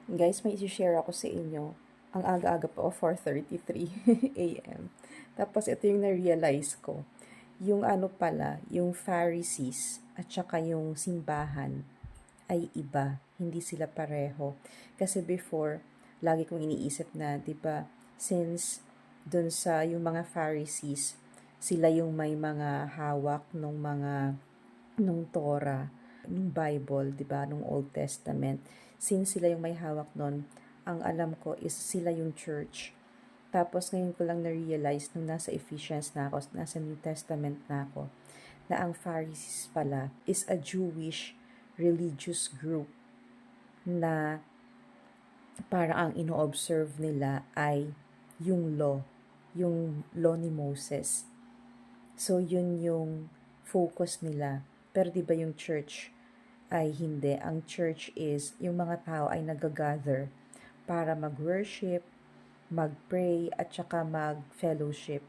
Guys, may isi-share ako sa inyo. Ang aga-aga pa, 4:33 a.m. Tapos ito yung na-realize ko. Yung ano pala, yung Pharisees at saka yung simbahan ay iba. Hindi sila pareho. Kasi before, lagi kong iniisip na, 'di ba, since dun sa yung mga Pharisees, sila yung may mga hawak nung Torah, nung Bible, 'di ba, nung Old Testament. Since sila yung may hawak nun, ang alam ko is sila yung church. Tapos ngayon ko lang na-realize nung nasa Ephesians na ako, nasa New Testament na ako, na ang Pharisees pala is a Jewish religious group na para ang ino-observe nila ay yung law ni Moses. So, yun yung focus nila. Pero di ba yung church ay hindi. Ang church is, yung mga tao ay nag-gather para mag-worship, mag-pray, at saka mag-fellowship.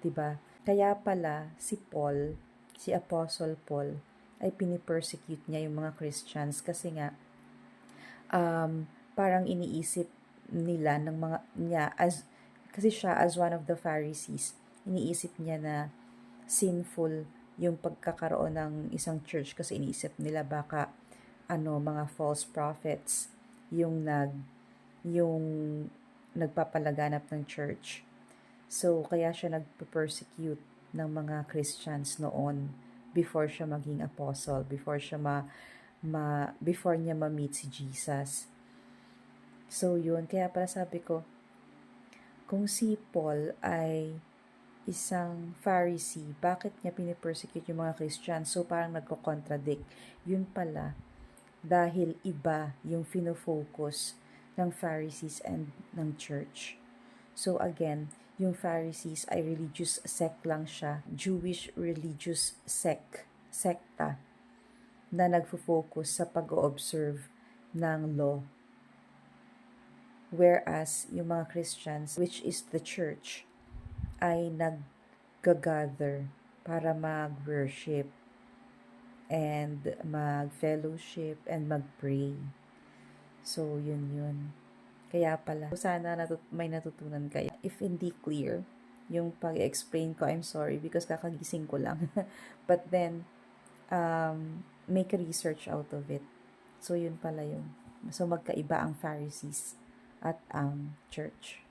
Diba? Kaya pala si Paul, si Apostle Paul, ay pinipersecute niya yung mga Christians kasi nga parang iniisip nila ng mga niya as kasi siya as one of the Pharisees, iniisip niya na sinful yung pagkakaroon ng isang church kasi iniisip nila baka mga false prophets yung yung nagpapalaganap ng church. So kaya siya nagpe-persecute ng mga Christians noon before siya maging apostle, before niya ma-meet si Jesus. So yun, kaya pala sabi ko, kung si Paul ay isang Pharisee, bakit niya pinipersecute yung mga Christians? So parang nagko-contradict. Yun pala, dahil iba yung fino-focus ng Pharisees and ng church. So again, yung Pharisees ay religious sect lang siya, Jewish religious sekta na nagfo-focus sa pag-observe ng law. Whereas yung mga Christians, which is the church, ay nag-gather para mag-worship and mag-fellowship and mag-pray. So, yun. Kaya pala, sana may natutunan kayo. If hindi clear, yung pag-explain ko, I'm sorry because kakagising ko lang. But then, make research out of it. So, yun pala yun. So, magkaiba ang Pharisees at ang church.